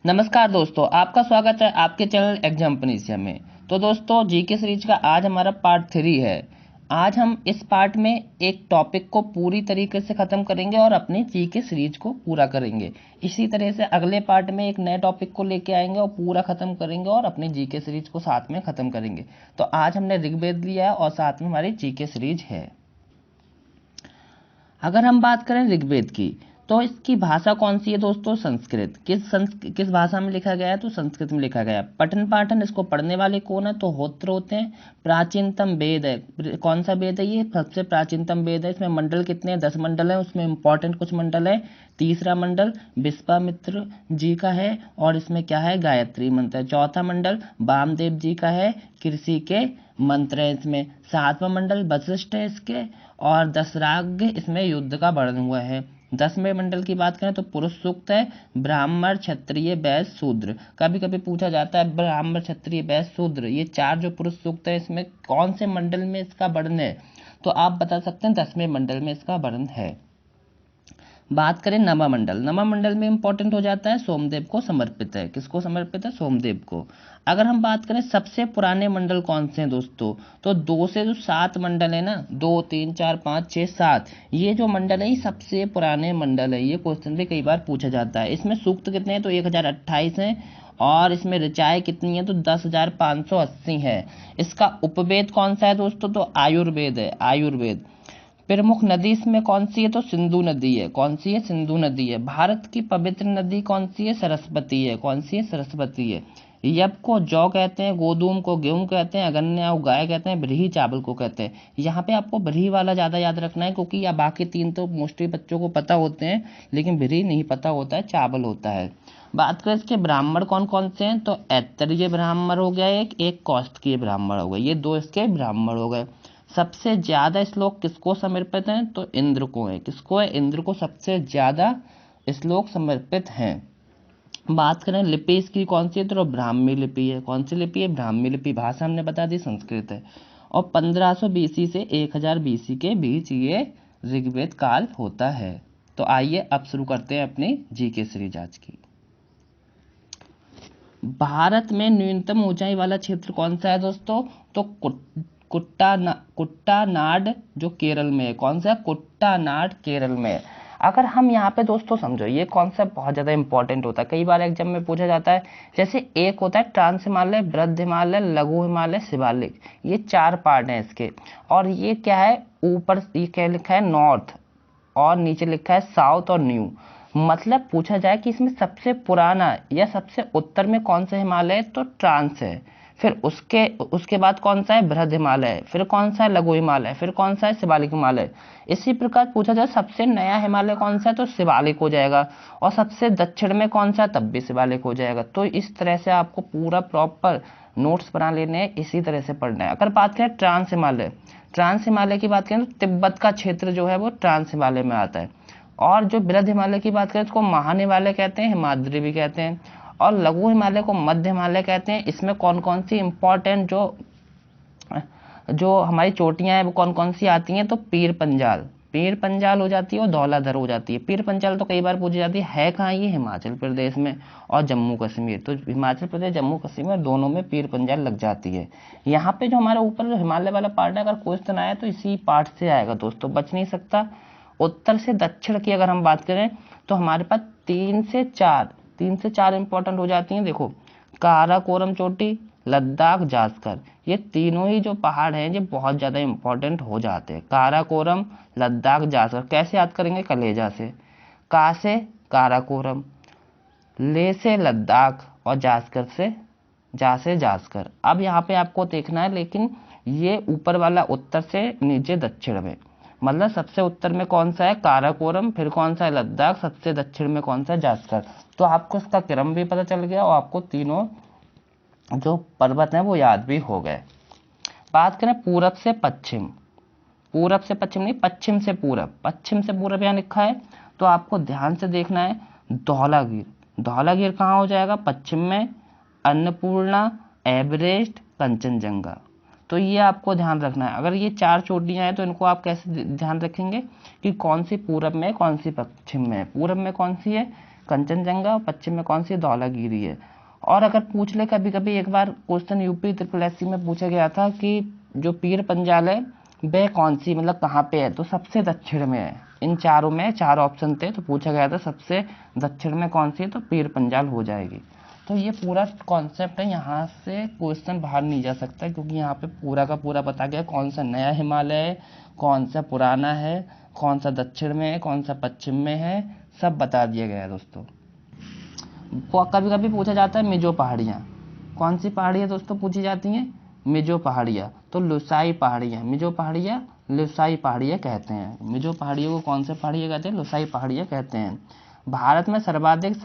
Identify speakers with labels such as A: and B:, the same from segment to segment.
A: नमस्कार दोस्तों, आपका स्वागत है आपके चैनल एग्जाम्पनीशिया में। तो दोस्तों, जीके सीरीज का आज हमारा पार्ट 3 है। आज हम इस पार्ट में एक टॉपिक को पूरी तरीके से ख़त्म करेंगे और अपनी जीके सीरीज को पूरा करेंगे। इसी तरह से अगले पार्ट में एक नए टॉपिक को लेके आएंगे और पूरा ख़त्म करेंगे और अपनी जीके सीरीज को साथ में ख़त्म करेंगे। तो आज हमने ऋग्वेद लिया है और साथ में हमारी जीके सीरीज है। अगर हम बात करें ऋग्वेद की, तो इसकी भाषा कौन सी है दोस्तों? संस्कृत। किस भाषा में लिखा गया है? तो संस्कृत में लिखा गया है। पठन पाठन इसको पढ़ने वाले कौन है? तो होत्र होते हैं। प्राचीनतम वेद है। कौन सा वेद है? ये सबसे प्राचीनतम वेद है। इसमें मंडल कितने हैं? 10 मंडल है। उसमें इंपॉर्टेंट कुछ मंडल है। तीसरा मंडल विश्वामित्र जी का है और इसमें क्या है? गायत्री मंत्र है। चौथा मंडल वामदेव जी का है, कृषि के मंत्र है इसमें। सातवां मंडल वशिष्ठ है इसके, और दशराग इसमें युद्ध का वर्णन हुआ है। 10वें मंडल की बात करें तो पुरुष सूक्त है, ब्राह्मण क्षत्रिय वैश्य शूद्र। कभी कभी पूछा जाता है ब्राह्मण क्षत्रिय वैश्य शूद्र, ये 4 जो पुरुष सूक्त है इसमें कौन से मंडल में इसका वर्णन है? तो आप बता सकते हैं 10वें मंडल में इसका वर्णन है। बात करें नमा मंडल, नमा मंडल में इंपॉर्टेंट हो जाता है, सोमदेव को समर्पित है। किसको समर्पित है? सोमदेव को। अगर हम बात करें सबसे पुराने मंडल कौन से हैं दोस्तों, तो 2 से जो 7 मंडल है ना, 2 3 4 5 6 7, ये जो मंडल है ये सबसे पुराने मंडल है। ये क्वेश्चन भी कई बार पूछा जाता है। इसमें सूक्त कितने हैं? तो 1028 हैं, और इसमें ऋचाएँ कितनी है? तो 10,580 है। इसका उपवेद कौन सा है दोस्तों? तो आयुर्वेद है, आयुर्वेद। प्रमुख नदी इसमें कौन सी है? तो सिंधु नदी है। कौन सी है? सिंधु नदी है। भारत की पवित्र नदी कौन सी है? सरस्वती है। कौन सी है? सरस्वती है। यब को जौ कहते हैं, गोधूम को गेहूं कहते हैं, अगन्या को गाय कहते हैं, ब्रीही चावल को कहते हैं। यहाँ पे आपको ब्रीही वाला ज़्यादा याद रखना है, क्योंकि या बाकी 3 तो मोस्टली बच्चों को पता होते हैं, लेकिन ब्रीही नहीं पता होता है, चावल होता है। बात करें इसके ब्राह्मण कौन कौन से हैं, तो ऐतरेय ब्राह्मण हो गया एक कौशिकीय ब्राह्मण हो गए, ये 2 इसके ब्राह्मण हो गए। सबसे ज्यादा श्लोक किसको समर्पित हैं? तो इंद्र को है। किसको है? इंद्र को सबसे ज्यादा श्लोक समर्पित हैं। बात करें लिपि इसकी कौन सी है, तो ब्राह्मी लिपि है। कौन सी लिपि है? ब्राह्मी लिपि। भाषा हमने बता दी संस्कृत है। और 1500 बीसी से 1000 बीसी के बीच ये ऋग्वेद काल होता है। तो आइए अब शुरू करते हैं अपनी जीके सीरीज आज की। भारत में न्यूनतम ऊंचाई वाला क्षेत्र कौन सा है दोस्तों? तो कुट्टानाड जो केरल में है। कौन सा? कुट्टानाड केरल में है। अगर हम यहाँ पे दोस्तों समझो, ये कॉन्सेप्ट बहुत ज़्यादा इंपॉर्टेंट होता है, कई बार एग्जाम में पूछा जाता है। जैसे एक होता है ट्रांस हिमालय, वृद्ध हिमालय, लघु हिमालय, शिवालिक, ये 4 पार्ट हैं इसके। और ये क्या है? ऊपर ये क्या लिखा है? नॉर्थ, और नीचे लिखा है साउथ और न्यू। मतलब पूछा जाए कि इसमें सबसे पुराना या सबसे उत्तर में कौन सा हिमालय है, तो ट्रांस है। फिर उसके उसके बाद कौन सा है? बृहद हिमालय। फिर कौन सा है? लघु हिमालय। फिर कौन सा है? शिवालिक हिमालय। इसी प्रकार पूछा जाए सबसे नया हिमालय कौन सा है, तो शिवालिक हो जाएगा। और सबसे दक्षिण में कौन सा है? तब भी शिवालिक हो जाएगा। तो इस तरह से आपको पूरा प्रॉपर नोट्स बना लेने हैं, इसी तरह से पढ़ना है। अगर बात करें ट्रांस हिमालय, ट्रांस हिमालय की बात करें तो तिब्बत का क्षेत्र जो है वो ट्रांस हिमालय में आता है। और जो बृहद हिमालय की बात करें उसको महान हिमालय कहते हैं, हिमाद्री भी कहते हैं। और लघु हिमालय को मध्य हिमालय कहते हैं। इसमें कौन कौन सी इंपॉर्टेंट जो जो हमारी चोटियां हैं वो कौन कौन सी आती हैं, तो पीर पंजाल, पीर पंजाल हो जाती है और धौलाधर हो जाती है। पीर पंजाल तो कई बार पूछी जाती है कहाँ? ये हिमाचल प्रदेश में और जम्मू कश्मीर। तो हिमाचल प्रदेश जम्मू कश्मीर दोनों में पीर पंजाल लग जाती है। यहाँ पे जो हमारे ऊपर जो हिमालय वाला पार्ट है, अगर क्वेश्चन आया तो इसी पार्ट से आएगा दोस्तों, बच नहीं सकता। उत्तर से दक्षिण की अगर हम बात करें तो हमारे पास 3 से 4 इंपॉर्टेंट हो जाती हैं। देखो, काराकोरम चोटी, लद्दाख, जास्कर, ये तीनों ही जो पहाड़ हैं ये बहुत ज़्यादा इंपॉर्टेंट हो जाते हैं। काराकोरम, लद्दाख, जास्कर कैसे याद करेंगे? कलेजा से। का से काराकोरम, ले से लद्दाख, और जास्कर से जास्कर। अब यहाँ पे आपको देखना है, लेकिन ये ऊपर वाला उत्तर से नीचे दक्षिण में, मतलब सबसे उत्तर में कौन सा है? काराकोरम। फिर कौन सा है? लद्दाख। सबसे दक्षिण में कौन सा है? जास्कर। तो आपको इसका क्रम भी पता चल गया और आपको तीनों जो पर्वत हैं वो याद भी हो गए। बात करें पूरब से पश्चिम, पूरब से पश्चिम नहीं, पश्चिम से पूरब, पश्चिम से पूरब यहाँ लिखा है, तो आपको ध्यान से देखना है। धौलागिर, धौलागिर कहाँ हो जाएगा? पश्चिम में। अन्नपूर्णा, एवरेस्ट, कंचनजंगा। तो ये आपको ध्यान रखना है। अगर ये 4 चोटियां हैं तो इनको आप कैसे ध्यान रखेंगे कि कौन सी पूरब में, कौन सी पश्चिम में? पूरब में कौन सी है? कंचनजंगा, और पश्चिम में कौन सी धौलागिरी है। और अगर पूछ ले कभी कभी, एक बार क्वेश्चन यूपी SSS में पूछा गया था कि जो पीर पंजाल है वह कौन सी मतलब कहाँ पे है, तो सबसे दक्षिण में है। इन चारों में 4 ऑप्शन थे तो पूछा गया था सबसे दक्षिण में कौन सी है, तो पीर पंजाल हो जाएगी। तो ये पूरा कॉन्सेप्ट है, यहाँ से क्वेश्चन बाहर नहीं जा सकता क्योंकि यहाँ पे पूरा का पूरा बता गया कौन सा नया हिमालय है, कौन सा पुराना है, कौन सा दक्षिण में है, कौन सा पश्चिम में है, सब बता दिया गया है दोस्तों। कभी कभी पूछा जाता है मिजो पहाड़ियाँ, कौन सी पहाड़ियाँ दोस्तों पूछी जाती हैं, मिजो पहाड़ियाँ, तो लुसाई पहाड़ियाँ, मिजो पहाड़ियाँ लुसाई पहाड़ियाँ कहते हैं। मिजो पहाड़ियों को कौन से पहाड़ियाँ कहते हैं, लुसाई पहाड़ियाँ कहते हैं। भारत में सर्वाधिक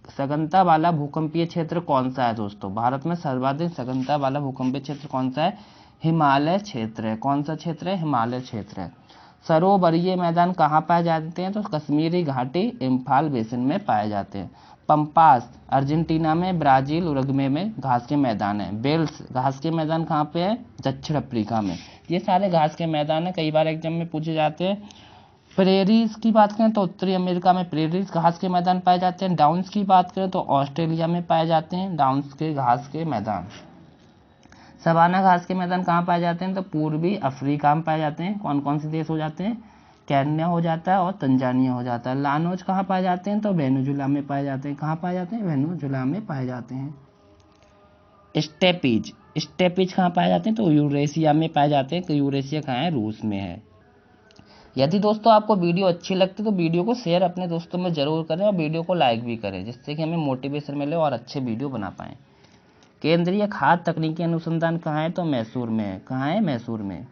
A: सघनता वाला भूकंपीय क्षेत्र कौन सा है दोस्तों, भारत में सर्वाधिक सघनता वाला भूकंपीय क्षेत्र कौन सा है, हिमालय क्षेत्र है। कौन सा क्षेत्र है, हिमालय क्षेत्र है। सरोवरीय मैदान कहाँ पाए जाते हैं, तो कश्मीरी घाटी इम्फाल बेसिन में पाए जाते हैं। पंपास अर्जेंटीना में, ब्राजील उरुग्वे में घास के मैदान है। बेल्स घास के मैदान कहाँ पे है, दक्षिण अफ्रीका में। ये सारे घास के मैदान है, कई बार एग्जाम में पूछे जाते हैं। प्रेरीज की बात करें तो उत्तरी अमेरिका में प्रेरीज घास के मैदान पाए जाते हैं। डाउन्स की बात करें तो ऑस्ट्रेलिया में पाए जाते हैं डाउन्स के घास के मैदान। सवाना घास के मैदान कहाँ पाए जाते हैं, तो पूर्वी अफ्रीका में पाए जाते हैं। कौन कौन से देश हो जाते हैं, केन्या हो जाता है और तंजानिया हो जाता है। लानोज कहाँ पाए जाते हैं, तो वेनेजुला में पाए जाते हैं। कहाँ पाए जाते हैं, वेनेजुला में पाए जाते हैं। स्टेपीज, स्टेपीज कहाँ पाए जाते हैं, तो यूरेशिया में पाए जाते हैं। तो यूरेशिया कहाँ है, रूस में है। यदि दोस्तों आपको वीडियो अच्छी लगती है तो वीडियो को शेयर अपने दोस्तों में जरूर करें और वीडियो को लाइक भी करें, जिससे कि हमें मोटिवेशन मिले और अच्छे वीडियो बना पाएँ। केंद्रीय खाद्य तकनीकी अनुसंधान कहाँ है, तो मैसूर में है। कहाँ है, मैसूर में।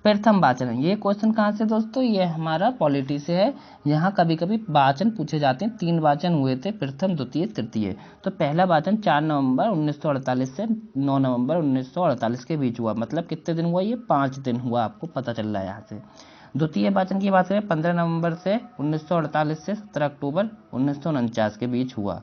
A: प्रथम वाचन, ये क्वेश्चन कहाँ से दोस्तों, ये हमारा पॉलिटी से है। यहाँ कभी कभी वाचन पूछे जाते हैं। 3 वाचन हुए थे, प्रथम द्वितीय तृतीय। तो पहला वाचन 4 नवंबर 1948 से 9 नवंबर 1948 के बीच हुआ। मतलब कितने दिन हुआ, ये 5 दिन हुआ, आपको पता चल रहा है यहाँ से। द्वितीय वाचन की बात करें 15 नवंबर से 1948 से 17 अक्टूबर 1949 के बीच हुआ।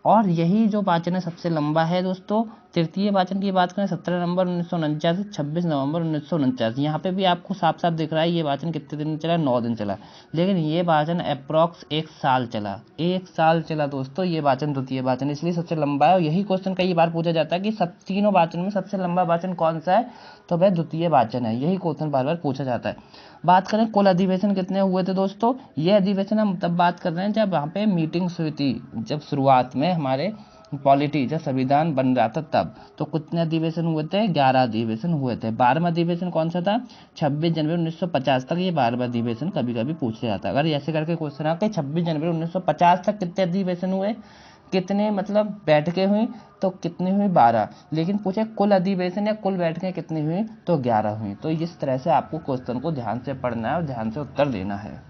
A: और यही जो वाचन है सबसे लंबा है दोस्तों। तृतीय वाचन की बात करें 17 नवंबर 1949 से 26 नवंबर 1949। यहाँ पे भी आपको साफ साफ दिख रहा है ये वाचन कितने दिन चला, 9 दिन चला। लेकिन ये वाचन अप्रॉक्स 1 साल चला, 1 साल चला दोस्तों ये वाचन, द्वितीय वाचन, इसलिए सबसे लंबा है। और यही क्वेश्चन कई बार पूछा जाता है कि सब तीनों वाचन में सबसे लंबा वाचन कौन सा है, तो वह द्वितीय वाचन है। यही क्वेश्चन बार बार पूछा जाता है। बात करें कुल अधिवेशन कितने हुए थे दोस्तों, ये अधिवेशन हम तब बात कर रहे हैं जब वहाँ पे मीटिंग्स हुई थी, जब शुरुआत में हमारे पॉलिटी जब संविधान बन रहा था तब। तो कितने अधिवेशन हुए थे, 11 अधिवेशन हुए थे। 12वां अधिवेशन कौन सा था, 26 जनवरी 1950 तक ये 12वां अधिवेशन कभी कभी पूछा जाता है। अगर ऐसे करके क्वेश्चन आके 26 जनवरी 1950 तक कितने अधिवेशन हुए, कितने मतलब बैठकें हुई, तो कितनी हुई, 12। लेकिन पूछे कुल अधिवेशन या कुल बैठकें कितनी हुई, तो 11 हुई। तो इस तरह से आपको क्वेश्चन को ध्यान से पढ़ना है और ध्यान से उत्तर देना है।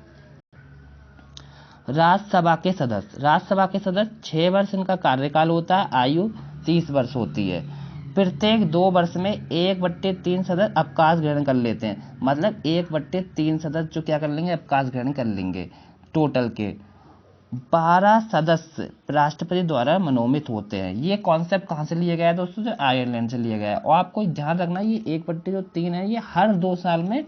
A: राज्यसभा के सदस्य, राज्यसभा के सदस्य 6 वर्ष इनका कार्यकाल होता है, आयु 30 वर्ष होती है। प्रत्येक 2 वर्ष में 1/3 सदस्य अवकाश ग्रहण कर लेते हैं। मतलब 1/3 सदस्य जो क्या कर लेंगे, अवकाश ग्रहण कर लेंगे। टोटल के 12 सदस्य राष्ट्रपति द्वारा मनोनीत होते हैं। ये कॉन्सेप्ट कहाँ से लिया गया है दोस्तों, जो आयरलैंड से लिया गया है। और आपको ध्यान रखना ये 1/3 है, ये हर 2 साल में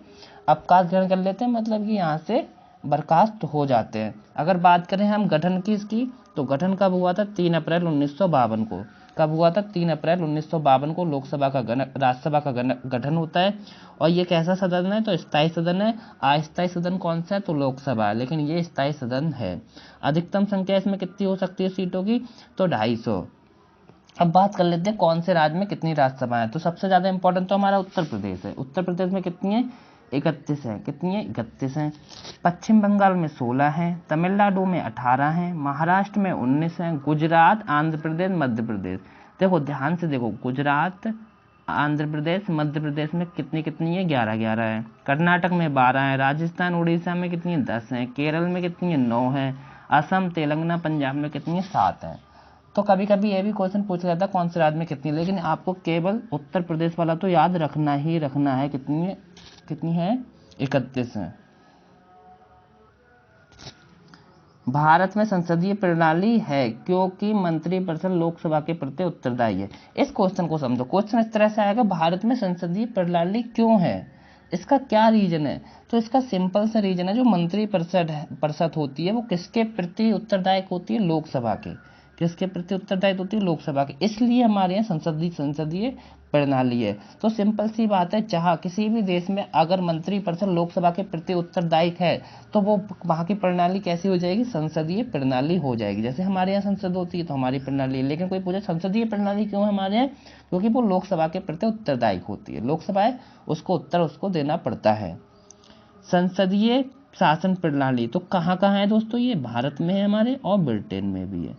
A: अवकाश ग्रहण कर लेते हैं, मतलब कि यहाँ से बर्खास्त हो जाते हैं। अगर बात करें हम गठन की इसकी, तो गठन कब हुआ था, 3 अप्रैल 1952 को। कब हुआ था, 3 अप्रैल 1952 को लोकसभा का राज्यसभा का गठन होता है। और ये कैसा सदन है, तो स्थायी सदन है। अस्थायी सदन कौन सा है, तो लोकसभा, लेकिन ये स्थायी सदन है। अधिकतम संख्या इसमें कितनी हो सकती है सीटों की, तो 250। अब बात कर लेते हैं कौन से राज्य में कितनी राज्यसभा है। तो सबसे ज्यादा इंपॉर्टेंट तो हमारा उत्तर प्रदेश है। उत्तर प्रदेश में कितनी है, 31 है। कितनी है, 31 है। पश्चिम बंगाल में 16 है, तमिलनाडु में 18 है, महाराष्ट्र में 19 है, गुजरात, आंध्र प्रदेश, मध्य प्रदेश। देखो ध्यान से देखो, गुजरात, आंध्र प्रदेश, मध्य प्रदेश में कितनी कितनी है, 11 है। कर्नाटक में 12 है, राजस्थान उड़ीसा में कितनी है, 10 है, केरल में कितनी है, 9 है, असम, तेलंगाना, पंजाब में कितनी है, 7 है। तो कभी कभी ये भी क्वेश्चन पूछा जाता है कौन से राज्य में कितनी, लेकिन आपको केवल उत्तर प्रदेश वाला तो याद रखना ही रखना है। कितनी है, 31 है। भारत में संसदीय प्रणाली है क्योंकि मंत्रिपरिषद लोकसभा के प्रति उत्तरदायी है। इस क्वेश्चन को समझो, क्वेश्चन इस तरह से आएगा, भारत में संसदीय प्रणाली क्यों है, इसका क्या रीजन है? तो इसका सिंपल सा रीजन है, जो मंत्री परिषद होती है वो किसके प्रति उत्तरदायक होती है? लोकसभा के। किसके प्रति उत्तरदायित्व होती है? लोकसभा के। इसलिए हमारे यहाँ संसदीय प्रणाली है। तो सिंपल सी बात है, जहाँ किसी भी देश में अगर मंत्री परिषद लोकसभा के प्रति उत्तरदायिक है तो वो वहाँ की प्रणाली कैसी हो जाएगी? संसदीय प्रणाली हो जाएगी। जैसे हमारे यहाँ संसद होती है तो हमारी प्रणाली है, लेकिन कोई पूछे संसदीय प्रणाली क्यों है हमारे यहाँ? क्योंकि वो लोकसभा के प्रति उत्तरदायिक होती है। लोकसभा है, उसको उत्तर उसको देना पड़ता है। संसदीय शासन प्रणाली तो कहाँ कहाँ है दोस्तों? ये भारत में है हमारे, और ब्रिटेन में भी है।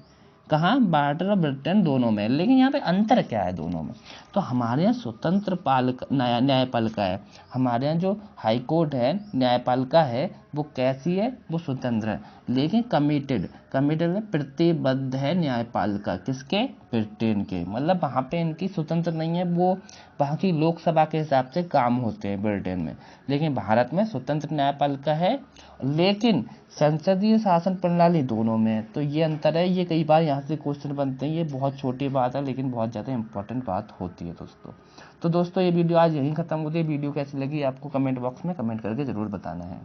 A: कहाँ? भारत और ब्रिटेन दोनों में। लेकिन यहाँ पे अंतर क्या है दोनों में? तो हमारे यहाँ स्वतंत्र न्यायपालिका है। हमारे यहाँ जो हाई कोर्ट है, न्यायपालिका है, वो कैसी है? वो स्वतंत्र है। लेकिन कमिटेड में प्रतिबद्ध है न्यायपालिका, किसके? ब्रिटेन के। मतलब वहाँ पे इनकी स्वतंत्र नहीं है, वो वहाँ की लोकसभा के हिसाब से काम होते हैं ब्रिटेन में। लेकिन भारत में स्वतंत्र न्यायपालिका है, लेकिन संसदीय शासन प्रणाली दोनों में है। तो ये अंतर है। ये कई बार यहाँ से क्वेश्चन बनते हैं। ये बहुत छोटी बात है लेकिन बहुत ज़्यादा इंपॉर्टेंट बात होती है दोस्तों। तो दोस्तों ये वीडियो आज यहीं ख़त्म होती है। वीडियो कैसी लगी आपको कमेंट बॉक्स में कमेंट करके ज़रूर बताना है।